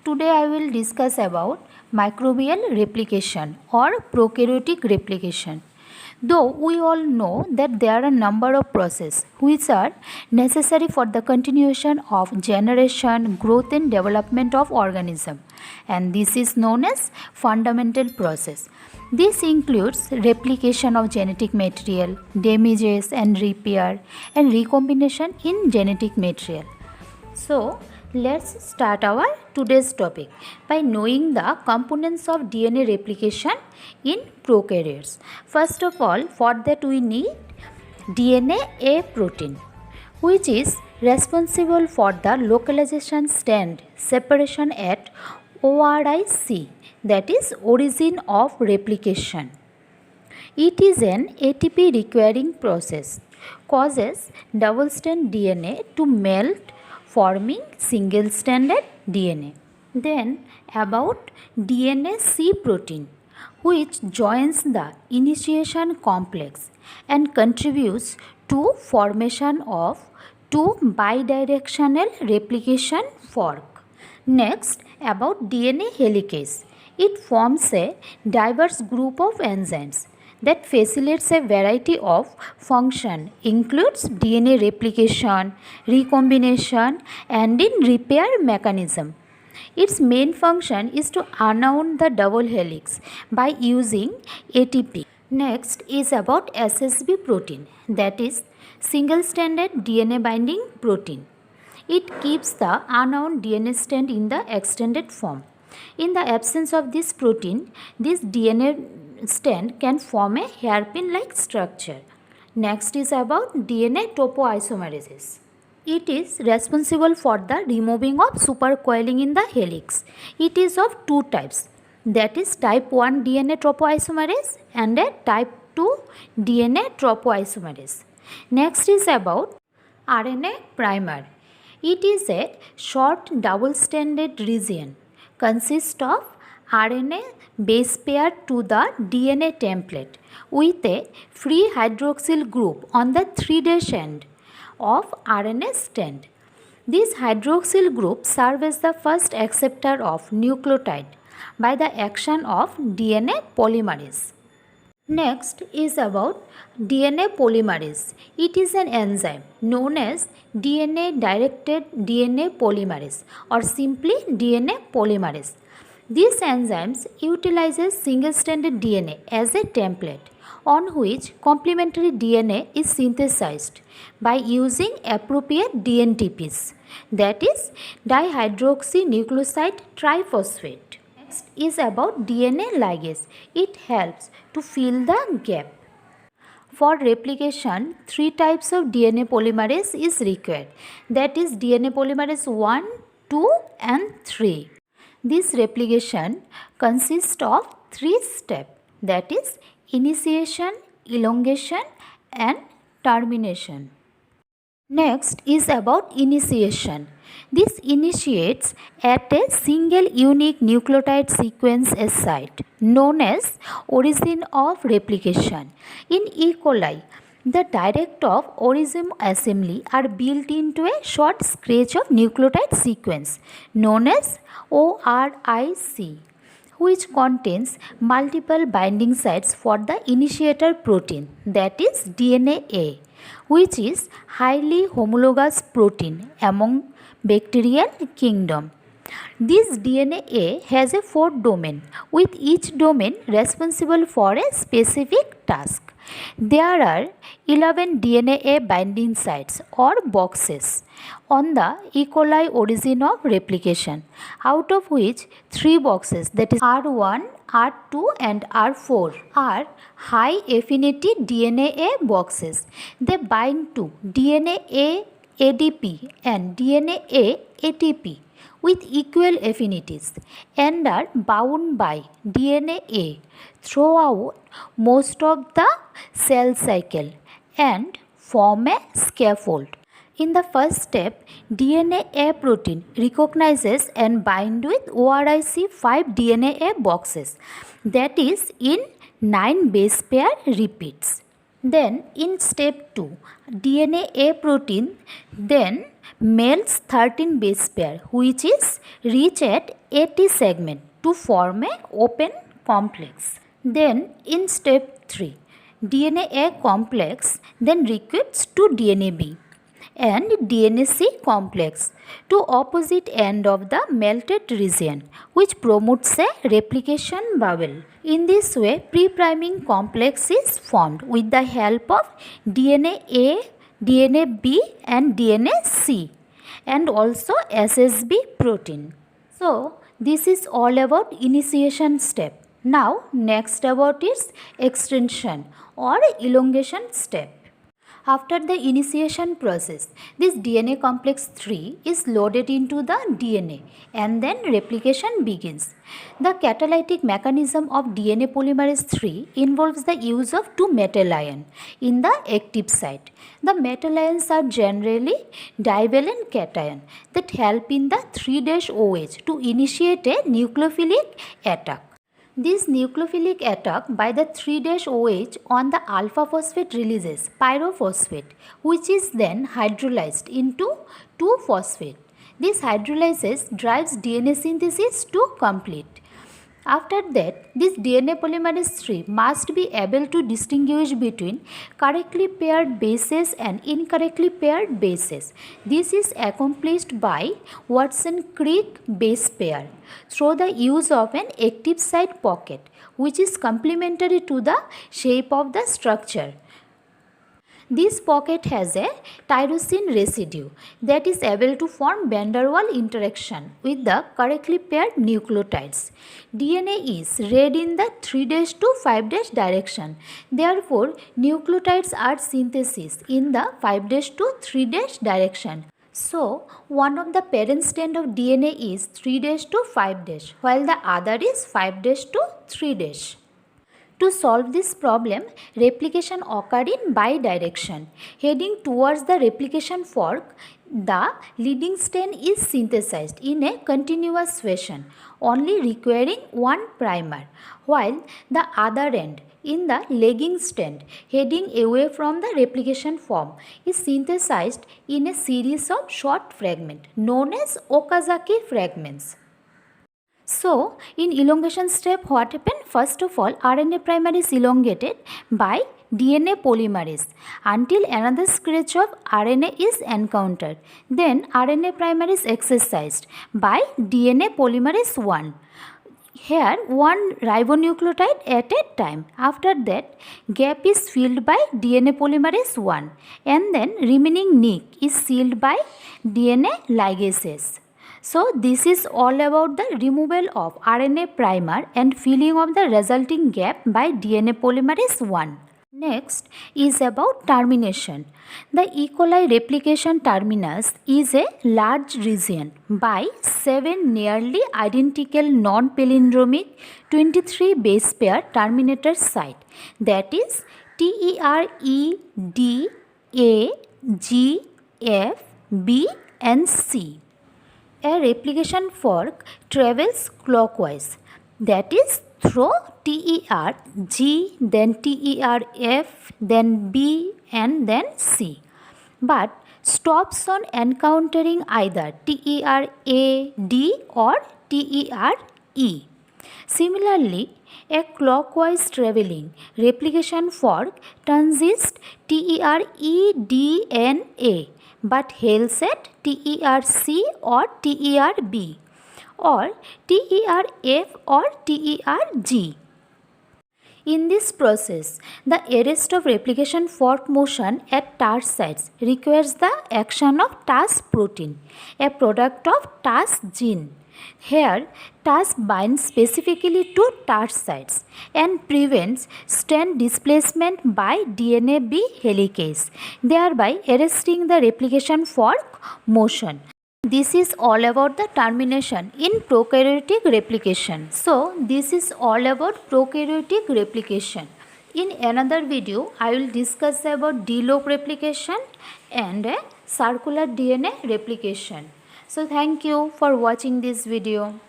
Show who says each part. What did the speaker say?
Speaker 1: Today I will discuss about microbial replication or prokaryotic replication. Though we all know that there are a number of processes which are necessary for the continuation of generation, growth and development of organism, and this is known as fundamental process. This includes replication of genetic material, damages and repair and recombination in genetic material. So, let's start our today's topic by knowing the components of DNA replication in prokaryotes. First of all, for that we need DNA A protein, which is responsible for the localization stand separation at ORIC, that is origin of replication. It is an ATP requiring process, causes double strand DNA to melt forming single stranded DNA. Then about DNA C protein, which joins the initiation complex and contributes to formation of two bidirectional replication fork. Next, about DNA helicase. It forms a diverse group of enzymes that facilitates a variety of function, includes DNA replication, recombination and in repair mechanism. Its main function is to unwound the double helix by using ATP. Next is about SSB protein, that is single stranded DNA binding protein. It keeps the unwound DNA strand in the extended form. In the absence of this protein, this DNA strand can form a hairpin-like structure. Next is about DNA topoisomerases. It is responsible for the removing of supercoiling in the helix. It is of two types, that is type 1 DNA topoisomerase and a type 2 DNA topoisomerase. Next is about RNA primer. It is a short double-stranded region, consists of RNA base pair to the DNA template with a free hydroxyl group on the 3' end of RNA strand. This hydroxyl group serves as the first acceptor of nucleotide by the action of DNA polymerase. Next is about DNA polymerase. It is an enzyme known as DNA directed DNA polymerase or simply DNA polymerase. These enzymes utilizes single-stranded DNA as a template on which complementary DNA is synthesized by using appropriate DNTPs, that is dihydroxynucleoside triphosphate. Next is about DNA ligase. It helps to fill the gap. For replication, three types of DNA polymerase is required, that is DNA polymerase 1, 2 and 3. This replication consists of three steps, that is initiation, elongation and termination. Next is about initiation. This initiates at a single unique nucleotide sequence site known as origin of replication. In E. coli, the direct of origin assembly are built into a short stretch of nucleotide sequence known as ORIC, which contains multiple binding sites for the initiator protein, that is DNA A, which is highly homologous protein among bacterial kingdom. This DNA A has a 4th domain, with each domain responsible for a specific task. There are 11 DNA A binding sites or boxes on the E. coli origin of replication, out of which 3 boxes, that is R1, R2 and R4, are high affinity DNA A boxes. They bind to DNA A ADP and DNA A ATP with equal affinities and are bound by DNA A throughout most of the cell cycle and form a scaffold. In the first step, DNA A protein recognizes and binds with ORIC 5 DNA A boxes, that is in 9 base pair repeats. Then in step 2, DNA A protein then melts 13 base pair which is reach at 80 segment to form a open complex. Then in step 3, DNA A complex then recruits to DNA B and DNA C complex to opposite end of the melted region which promotes a replication bubble. In this way, pre-priming complex is formed with the help of DNA A, DNA B and DNA C and also SSB protein. So, this is all about initiation step. Now, next about its extension or elongation step. After the initiation process, this DNA complex 3 is loaded into the DNA and then replication begins. The catalytic mechanism of DNA polymerase 3 involves the use of two metal ions in the active site. The metal ions are generally divalent cation that help in the 3-OH to initiate a nucleophilic attack. This nucleophilic attack by the 3-OH on the alpha phosphate releases pyrophosphate, which is then hydrolyzed into 2-phosphate. This hydrolysis drives DNA synthesis to complete. After that, this DNA polymerase 3 must be able to distinguish between correctly paired bases and incorrectly paired bases. This is accomplished by Watson-Crick base pair through the use of an active site pocket, which is complementary to the shape of the structure. This pocket has a tyrosine residue that is able to form van der Waals interaction with the correctly paired nucleotides. DNA is read in the 3' to 5' direction. Therefore, nucleotides are synthesis in the 5' to 3' direction. So, one of the parent strand of DNA is 3' to 5' while the other is 5' to 3'. To solve this problem, replication occurred in bidirection. Heading towards the replication fork, the leading strand is synthesized in a continuous fashion, only requiring one primer, while the other end, in the lagging strand, heading away from the replication form, is synthesized in a series of short fragments known as Okazaki fragments. So, in elongation step, what happened? First of all, RNA primer is elongated by DNA polymerase until another stretch of RNA is encountered. Then, RNA primer is exercised by DNA polymerase 1. Here, one ribonucleotide at a time. After that, gap is filled by DNA polymerase 1 and then remaining nick is sealed by DNA ligases. So, this is all about the removal of RNA primer and filling of the resulting gap by DNA polymerase 1. Next is about termination. The E. coli replication terminus is a large region by 7 nearly identical non-palindromic 23 base pair terminator site, that is TER, E, D, A, G, F, B and C. A replication fork travels clockwise, that is through TER, G, then TER, F, then B and then C, but stops on encountering either TER, A, D or TER, E. Similarly, a clockwise traveling replication fork transits TER, E, D and A, but hails at TER C or TER B or TER F or TER G. In this process, the arrest of replication fork motion at TARS sites requires the action of TAS protein, a product of TAS gene. Here, TAS binds specifically to TARS sites and prevents strand displacement by DNA B helicase, thereby arresting the replication fork motion. This is all about the termination in prokaryotic replication. So, this is all about prokaryotic replication. In another video, I will discuss about D-loop replication and circular DNA replication. So, thank you for watching this video.